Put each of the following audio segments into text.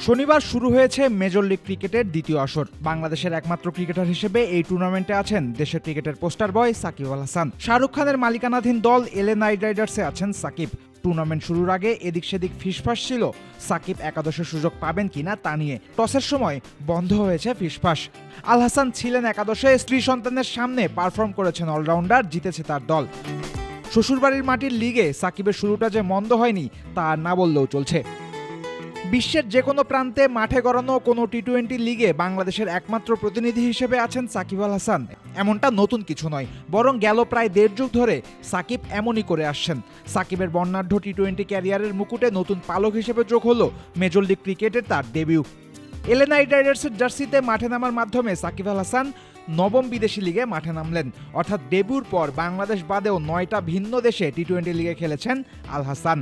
শনিবার শুরু হয়েছে মেজর লিগ ক্রিকেটের দ্বিতীয় আসর। বাংলাদেশের একমাত্র ক্রিকেটার হিসেবে এই টুর্নামেন্টে আছেন দেশের ক্রিকেটের পোস্টার বয় সাকিব আল হাসান। শাহরুখ খানের মালিকানাধীন দল এলএ নাইট রাইডার্সে আছেন সাকিব। টুর্নামেন্ট শুরুর আগে এদিক সেদিক ফিসফাস ছিল সাকিব একাদশের সুযোগ পাবেন কিনা তা নিয়ে। টসের সময় বন্ধ হয়েছে ফিসফাস। আল হাসান ছিলেন একাদশে, স্ত্রী সন্তানের সামনে পারফর্ম করেছেন অলরাউন্ডার, জিতেছে তার দল। শ্বশুরবাড়ির মাটির লিগে সাকিবের শুরুটা যে মন্দ হয়নি তা না বললেও চলছে। বিশ্বের যে কোনো প্রান্তে মাঠে গড়ানো কোনো টি-20 লিগে বাংলাদেশের একমাত্র প্রতিনিধি হিসেবে আছেন সাকিব আল হাসান। এমনটা নতুন কিছু নয়, বরং গেল প্রায় 1.5 যুগ ধরে সাকিব এমনই করে আসছেন। সাকিবের বর্ণাঢ্য টি-20 ক্যারিয়ারের মুকুটে নতুন পালক হিসেবে যোগ হলো মেজর লিগ ক্রিকেটের তার ডেবিউ। এলএ নাইট রাইডার্সের জার্সিতে মাঠে নামার মাধ্যমে সাকিব আল হাসান নবম বিদেশি লিগে মাঠে নামলেন। অর্থাৎ ডেবিউর পর বাংলাদেশ বাদেও 9টা ভিন্ন দেশে টি-20 লিগে খেলেছেন আল হাসান।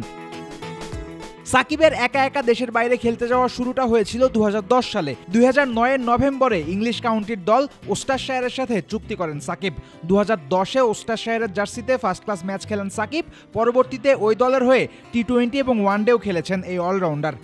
সাকিবের একা একা দেশের বাইরে খেলতে যাওয়ার শুরুটা হয়েছিল 2010 সালে। 2009-এর নভেম্বরে ইংলিশ কাউন্টির দল ওস্টারশায়ারের সাথে চুক্তি করেন সাকিব। 2010-এ ওস্টারশায়ারের জার্সিতে ফার্স্ট ক্লাস ম্যাচ খেলেন সাকিব। পরবর্তীতে ওই দলের হয়ে টি-20 এবং ওয়ানডেও খেলেছেন এই অলরাউন্ডার।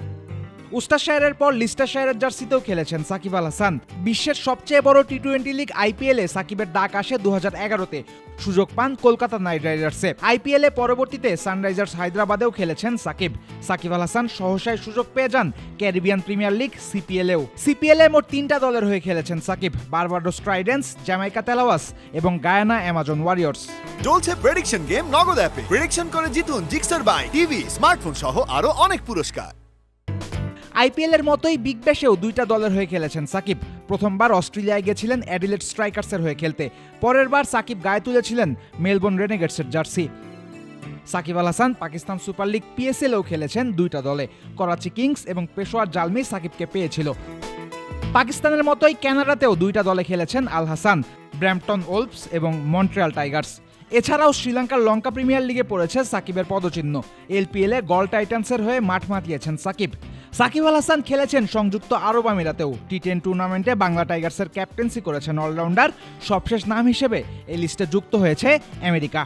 ওস্টারশায়ারের পর লিস্টারশায়ারের জার্সিতেও খেলেছেন সাকিব আল হাসান। বিশ্বের সবচেয়ে বড় টি-20 লিগ আইপিএলে সাকিবের ডাক আসে 2011-তে। সুযোগ পান কলকাতা নাইট রাইডার্সে। আইপিএলে পরবর্তীতে সানরাইজার্স হায়দ্রাবাদেও খেলেছেন সাকিব। সাকিব আল হাসান সহসায় সুযোগ পেয়ে যান ক্যারিবিয়ান প্রিমিয়ার লিগ সিপিএলেও। সিপিএলে মোট 3টা দলের হয়ে খেলেছেন সাকিব: বারবাডোস ট্রাইডেন্টস, জ্যামাইকা তেলাওয়াস এবং গায়ানা অ্যামাজন ওয়ারিয়র্স। চলছে প্রেডিকশন গেম নগদ অ্যাপে। প্রেডিকশন করে জিতুন জিক্সার বাইক, টিভি, স্মার্টফোন সহ আরো অনেক পুরস্কার। আইপিএলের মতোই বিগ ব্যাশেও 2টা দলের হয়ে খেলেছেন সাকিব। প্রথমবার অস্ট্রেলিয়ায় গেছিলেন অ্যাডিলেড স্ট্রাইকার্সের হয়ে খেলতে। পরের বার সাকিব গায়ে তুলেছিলেন Melbourne রেনেগেটসের jersey. Shakib Al Hasan Pakistan super league পিএসএলেও খেলেছেন 2টা দলে। করাচি কিংস এবং পেশোয়ার জালমি সাকিবকে পেয়েছিল। পাকিস্তানের মতোই কানাডাতেও 2টা দলে খেলেছেন আল হাসান: ব্র্যাম্পটন ওলভস এবং মন্ট্রিয়াল টাইগার্স। এছাড়াও শ্রীলঙ্কার লঙ্কা প্রিমিয়ার লিগে পড়েছে সাকিবের পদচিহ্ন। এলপিএলে গল টাইটান্সের হয়ে মাঠ মাতিয়েছেন সাকিব। সাকিব আল হাসান খেলেছেন সংযুক্ত আরব আমিরাতেও। টি10 টুর্নামেন্টে বাংলা টাইগার্সের ক্যাপ্টেন্সি করেছেন অলরাউন্ডার। সবশেষ নাম হিসেবে এই লিস্টে যুক্ত হয়েছে আমেরিকা।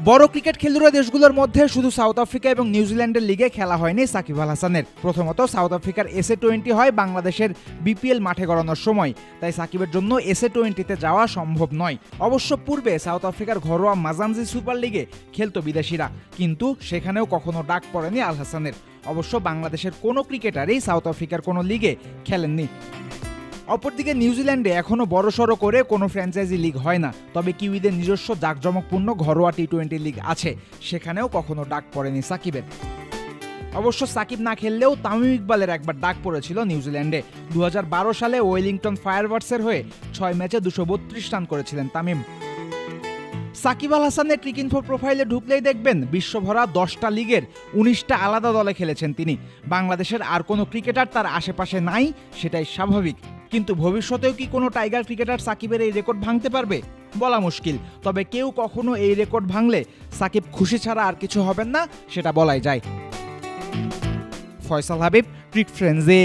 বড় ক্রিকেট খেলুড়ে দেশগুলোর মধ্যে শুধু সাউথ আফ্রিকা এবং নিউজিল্যান্ডের লিগে খেলা হয়নি সাকিব আল হাসানের। প্রথমত সাউথ আফ্রিকার এসএ-20 হয় বাংলাদেশের বিপিএল মাঠে গড়ানোর সময়, তাই সাকিবের জন্য এসএ-20তে যাওয়া সম্ভব নয়। অবশ্য পূর্বে সাউথ আফ্রিকার ঘরোয়া মাজানজি সুপার লিগে খেলত বিদেশিরা, কিন্তু সেখানেও কখনো ডাক পড়েনি আল হাসানের। অবশ্য বাংলাদেশের কোনো ক্রিকেটারই সাউথ আফ্রিকার কোনো লিগে খেলেননি। অপরদিকে নিউজিল্যান্ডে এখনও বড়সড় করে কোনো ফ্র্যাঞ্চাইজি লিগ হয় না, তবে কিউইদের নিজস্ব জাঁকজমকপূর্ণ ঘরোয়া টি-20 লিগ আছে, সেখানেও কখনো ডাক পড়েনি সাকিবের। অবশ্য সাকিব না খেললেও তামিম ইকবালের একবার ডাক পড়েছিল নিউজিল্যান্ডে। 2012 সালে ওয়েলিংটন ফায়ারবার্ডসের হয়ে 6 ম্যাচে 232 রান করেছিলেন তামিম। সাকিব আল হাসানের ক্রিকইনফো প্রোফাইলে ঢুকলেই দেখবেন বিশ্বভরা 10টা লিগের 19টা আলাদা দলে খেলেছেন তিনি। বাংলাদেশের আর কোনো ক্রিকেটার তার আশেপাশে নাই, সেটাই স্বাভাবিক। কিন্তু ভবিষ্যতেও কি কোনো টাইগার ক্রিকেটার সাকিবের এই রেকর্ড ভাঙতে পারবে বলা মুশকিল। তবে কেউ কখনো এই রেকর্ড ভাঙলে সাকিব খুশি ছাড়া আর কিছু হবেন না, সেটা বলাই যায়। ফয়সাল হাবিব, ক্রিক ফ্রেন্ডসে।